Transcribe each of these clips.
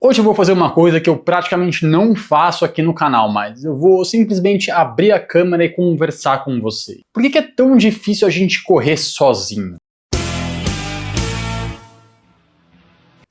Hoje eu vou fazer uma coisa que eu praticamente não faço aqui no canal, mas eu vou simplesmente abrir a câmera e conversar com você. Por que é tão difícil a gente correr sozinho?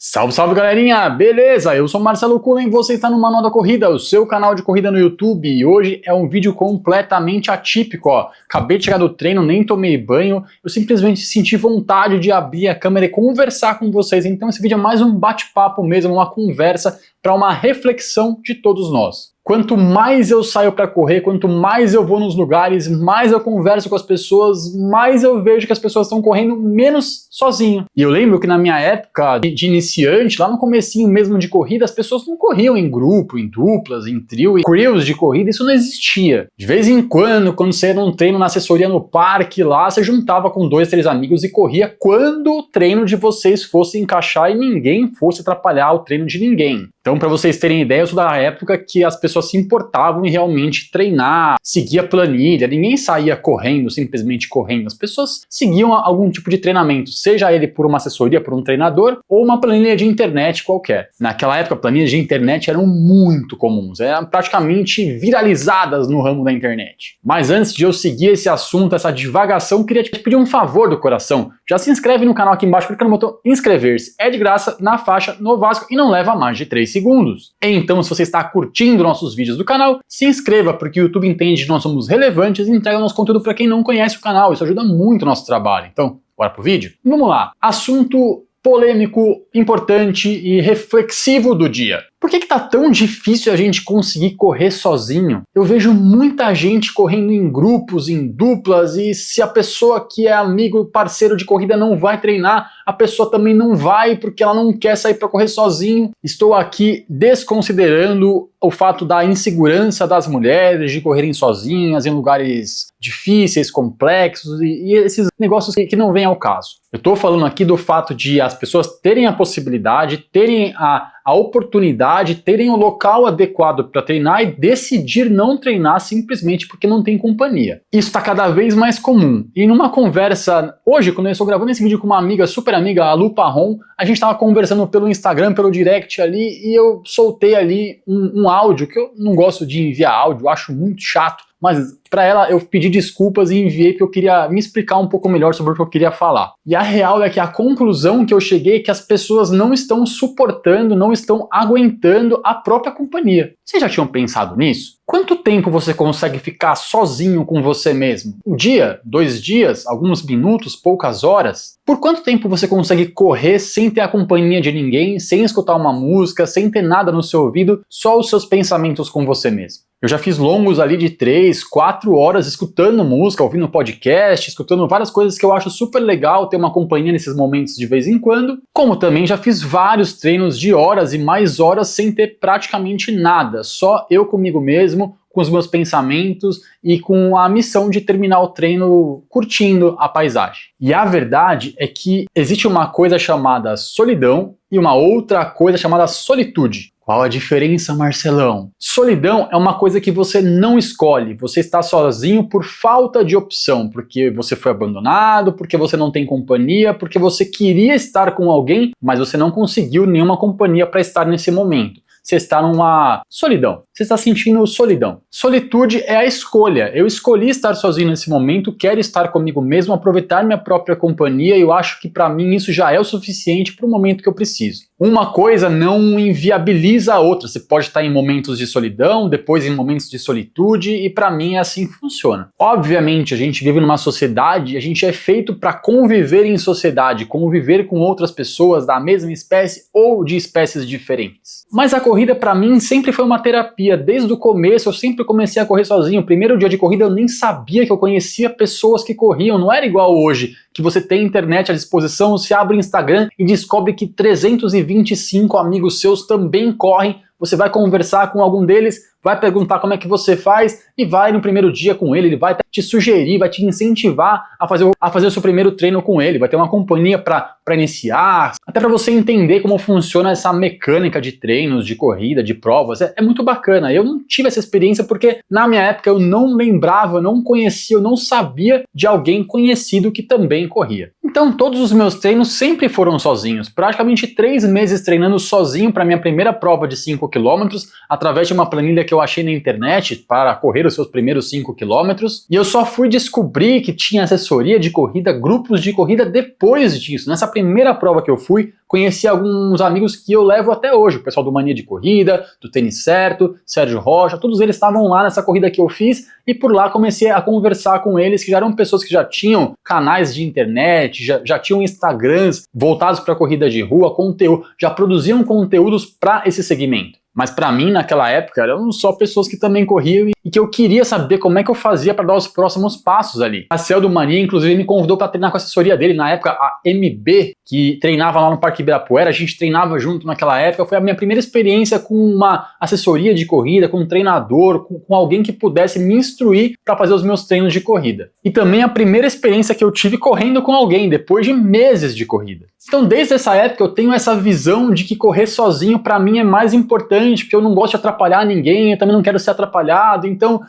Salve, salve galerinha! Beleza? Eu sou Marcelo Cunha e você está no Manual da Corrida, o seu canal de corrida no YouTube. E hoje é um vídeo completamente atípico, ó. Acabei de chegar do treino, nem tomei banho, eu simplesmente senti vontade de abrir a câmera e conversar com vocês. Então esse vídeo é mais um bate-papo mesmo, uma conversa para uma reflexão de todos nós. Quanto mais eu saio para correr, quanto mais eu vou nos lugares, mais eu converso com as pessoas, mais eu vejo que as pessoas estão correndo menos sozinho. E eu lembro que na minha época de iniciante, lá no comecinho mesmo de corrida, as pessoas não corriam em grupo, em duplas, em trio, em crews de corrida, isso não existia. De vez em quando você ia num treino na assessoria no parque lá, você juntava com 2, 3 amigos e corria quando o treino de vocês fosse encaixar e ninguém fosse atrapalhar o treino de ninguém. Então, para vocês terem ideia, eu sou da época que as pessoas se importavam em realmente treinar, seguir a planilha, ninguém saía correndo, simplesmente correndo. As pessoas seguiam algum tipo de treinamento, seja ele por uma assessoria, por um treinador, ou uma planilha de internet qualquer. Naquela época, planilhas de internet eram muito comuns, eram praticamente viralizadas no ramo da internet. Mas antes de eu seguir esse assunto, essa divagação, queria te pedir um favor do coração. Já se inscreve no canal aqui embaixo, clica no botão inscrever-se. É de graça, na faixa, no Vasco e não leva mais de 3 segundos. Então, se você está curtindo nossos vídeos do canal, se inscreva, porque o YouTube entende que nós somos relevantes e entrega nosso conteúdo para quem não conhece o canal. Isso ajuda muito o nosso trabalho. Então, bora pro vídeo? Vamos lá. Assunto polêmico, importante e reflexivo do dia. Por que tá tão difícil a gente conseguir correr sozinho? Eu vejo muita gente correndo em grupos, em duplas, e se a pessoa que é amigo, parceiro de corrida não vai treinar, a pessoa também não vai porque ela não quer sair para correr sozinho. Estou aqui desconsiderando o fato da insegurança das mulheres de correrem sozinhas em lugares difíceis, complexos e esses negócios que não vêm ao caso. Eu estou falando aqui do fato de as pessoas terem a possibilidade, terem a oportunidade, terem o local adequado para treinar e decidir não treinar simplesmente porque não tem companhia. Isso está cada vez mais comum. E numa conversa, hoje, quando eu estou gravando esse vídeo com uma amiga, super amiga, a Lu Parron, a gente estava conversando pelo Instagram, pelo direct ali, e eu soltei ali um áudio, que eu não gosto de enviar áudio, eu acho muito chato, mas para ela eu pedi desculpas e enviei porque eu queria me explicar um pouco melhor sobre o que eu queria falar. E a real é que a conclusão que eu cheguei é que as pessoas não estão suportando, não estão aguentando a própria companhia. Vocês já tinham pensado nisso? Quanto tempo você consegue ficar sozinho com você mesmo? Um dia? 2 dias? Alguns minutos? Poucas horas? Por quanto tempo você consegue correr sem ter a companhia de ninguém, sem escutar uma música, sem ter nada no seu ouvido, só os seus pensamentos com você mesmo? Eu já fiz longos ali de 3, 4 horas escutando música, ouvindo podcast, escutando várias coisas que eu acho super legal ter uma companhia nesses momentos de vez em quando, como também já fiz vários treinos de horas e mais horas sem ter praticamente nada, só eu comigo mesmo, com os meus pensamentos e com a missão de terminar o treino curtindo a paisagem. E a verdade é que existe uma coisa chamada solidão e uma outra coisa chamada solitude. Qual a diferença, Marcelão? Solidão é uma coisa que você não escolhe, você está sozinho por falta de opção, porque você foi abandonado, porque você não tem companhia, porque você queria estar com alguém, mas você não conseguiu nenhuma companhia para estar nesse momento. Você está numa solidão, você está sentindo solidão. Solitude é a escolha. Eu escolhi estar sozinho nesse momento, quero estar comigo mesmo, aproveitar minha própria companhia e eu acho que para mim isso já é o suficiente para o momento que eu preciso. Uma coisa não inviabiliza a outra. Você pode estar em momentos de solidão, depois em momentos de solitude e para mim é assim que funciona. Obviamente a gente vive numa sociedade, a gente é feito para conviver em sociedade, conviver com outras pessoas da mesma espécie ou de espécies diferentes. Mas a corrida para mim sempre foi uma terapia. Desde o começo eu sempre comecei a correr sozinho. O primeiro dia de corrida eu nem sabia que eu conhecia pessoas que corriam. Não era igual hoje, que você tem internet à disposição, você abre o Instagram e descobre que 325 amigos seus também correm. Você vai conversar com algum deles, vai perguntar como é que você faz e vai no primeiro dia com ele vai te sugerir, vai te incentivar a fazer o seu primeiro treino com ele, vai ter uma companhia para iniciar, até para você entender como funciona essa mecânica de treinos, de corrida, de provas, é muito bacana. Eu não tive essa experiência porque na minha época eu não lembrava, eu não conhecia, eu não sabia de alguém conhecido que também corria. Então todos os meus treinos sempre foram sozinhos, praticamente 3 meses treinando sozinho para minha primeira prova de 5 km, através de uma planilha que eu achei na internet para correr os seus primeiros 5 km, e eu só fui descobrir que tinha assessoria de corrida, grupos de corrida depois disso. Nessa primeira prova que eu fui, conheci alguns amigos que eu levo até hoje, o pessoal do Mania de Corrida, do Tênis Certo, Sérgio Rocha, todos eles estavam lá nessa corrida que eu fiz, e por lá comecei a conversar com eles, que já eram pessoas que já tinham canais de internet, já tinham Instagrams voltados para corrida de rua, conteúdo, já produziam conteúdos para esse segmento. Mas para mim, naquela época, eram só pessoas que também corriam e que eu queria saber como é que eu fazia para dar os próximos passos ali. A Cel do Mania, inclusive, me convidou para treinar com a assessoria dele, na época a MB, que treinava lá no Parque Ibirapuera, a gente treinava junto naquela época. Foi a minha primeira experiência com uma assessoria de corrida, com um treinador, com alguém que pudesse me instruir para fazer os meus treinos de corrida. E também a primeira experiência que eu tive correndo com alguém, depois de meses de corrida. Então, desde essa época, eu tenho essa visão de que correr sozinho para mim é mais importante, porque eu não gosto de atrapalhar ninguém, eu também não quero ser atrapalhado. Então,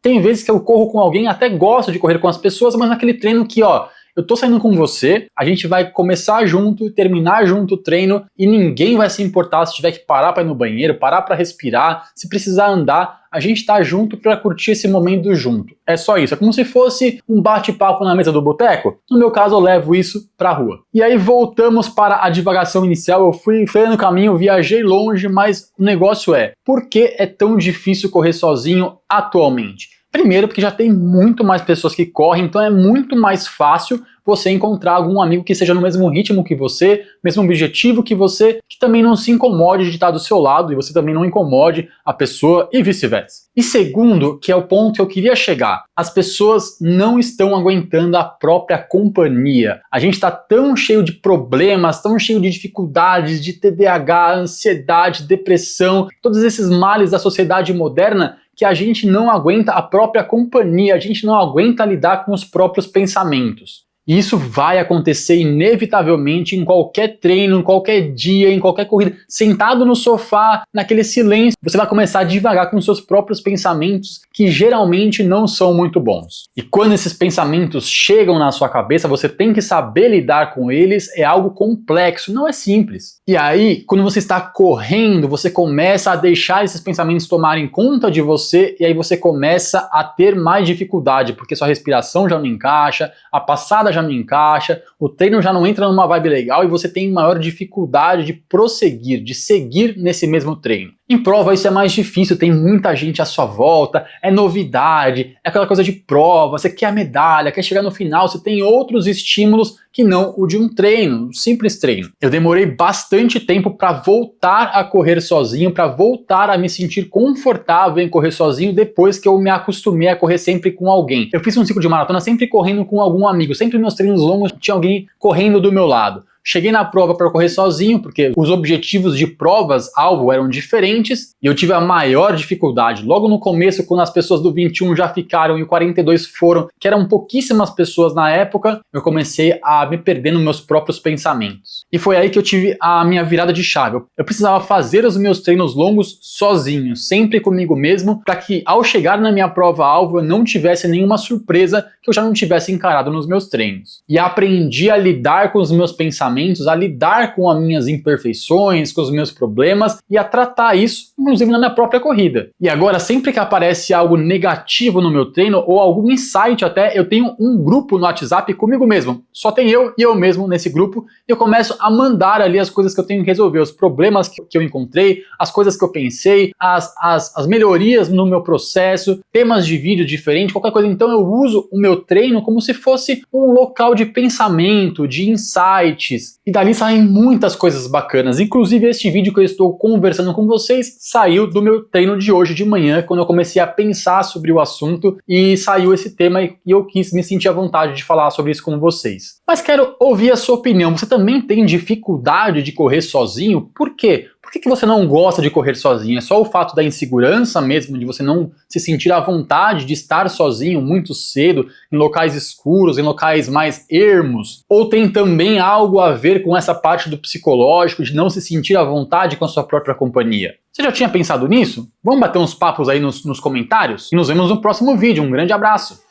tem vezes que eu corro com alguém, até gosto de correr com as pessoas, mas naquele treino que, eu tô saindo com você, a gente vai começar junto e terminar junto o treino e ninguém vai se importar se tiver que parar para ir no banheiro, parar para respirar, se precisar andar, a gente tá junto para curtir esse momento junto. É só isso, é como se fosse um bate-papo na mesa do boteco. No meu caso, eu levo isso pra rua. E aí voltamos para a divagação inicial, eu fui no caminho, viajei longe, mas o negócio é, por que é tão difícil correr sozinho atualmente? Primeiro, porque já tem muito mais pessoas que correm, então é muito mais fácil você encontrar algum amigo que seja no mesmo ritmo que você, mesmo objetivo que você, que também não se incomode de estar do seu lado e você também não incomode a pessoa e vice-versa. E segundo, que é o ponto que eu queria chegar, as pessoas não estão aguentando a própria companhia. A gente está tão cheio de problemas, tão cheio de dificuldades, de TDAH, ansiedade, depressão, todos esses males da sociedade moderna, que a gente não aguenta a própria companhia, a gente não aguenta lidar com os próprios pensamentos. E isso vai acontecer inevitavelmente em qualquer treino, em qualquer dia, em qualquer corrida. Sentado no sofá, naquele silêncio, você vai começar a divagar com seus próprios pensamentos, que geralmente não são muito bons. E quando esses pensamentos chegam na sua cabeça, você tem que saber lidar com eles, é algo complexo, não é simples. E aí, quando você está correndo, você começa a deixar esses pensamentos tomarem conta de você, e aí você começa a ter mais dificuldade, porque sua respiração já não encaixa, a passada já não encaixa, o treino já não entra numa vibe legal e você tem maior dificuldade de prosseguir, de seguir nesse mesmo treino. Em prova isso é mais difícil, tem muita gente à sua volta, é novidade, é aquela coisa de prova, você quer a medalha, quer chegar no final, você tem outros estímulos que não o de um treino, um simples treino. Eu demorei bastante tempo para voltar a correr sozinho, para voltar a me sentir confortável em correr sozinho depois que eu me acostumei a correr sempre com alguém. Eu fiz um ciclo de maratona sempre correndo com algum amigo, sempre meus treinos longos tinha alguém correndo do meu lado. Cheguei na prova para correr sozinho, porque os objetivos de provas-alvo eram diferentes, e eu tive a maior dificuldade. Logo no começo, quando as pessoas do 21 já ficaram e o 42 foram, que eram pouquíssimas pessoas na época, eu comecei a me perder nos meus próprios pensamentos. E foi aí que eu tive a minha virada de chave. Eu precisava fazer os meus treinos longos sozinho, sempre comigo mesmo, para que ao chegar na minha prova-alvo eu não tivesse nenhuma surpresa que eu já não tivesse encarado nos meus treinos. E aprendi a lidar com os meus pensamentos, a lidar com as minhas imperfeições, com os meus problemas e a tratar isso, inclusive na minha própria corrida. E agora, sempre que aparece algo negativo no meu treino ou algum insight até, eu tenho um grupo no WhatsApp comigo mesmo. Só tem eu e eu mesmo nesse grupo e eu começo a mandar ali as coisas que eu tenho que resolver, os problemas que eu encontrei, as coisas que eu pensei, as melhorias no meu processo, temas de vídeo diferentes, qualquer coisa. Então eu uso o meu treino como se fosse um local de pensamento, de insights, e dali saem muitas coisas bacanas. Inclusive este vídeo que eu estou conversando com vocês saiu do meu treino de hoje de manhã, quando eu comecei a pensar sobre o assunto e saiu esse tema e eu quis me sentir à vontade de falar sobre isso com vocês. Mas quero ouvir a sua opinião. Você também tem dificuldade de correr sozinho? Por quê? Por que você não gosta de correr sozinho? É só o fato da insegurança mesmo, de você não se sentir à vontade de estar sozinho muito cedo, em locais escuros, em locais mais ermos? Ou tem também algo a ver com essa parte do psicológico, de não se sentir à vontade com a sua própria companhia? Você já tinha pensado nisso? Vamos bater uns papos aí nos comentários? E nos vemos no próximo vídeo. Um grande abraço.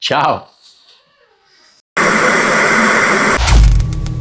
Tchau!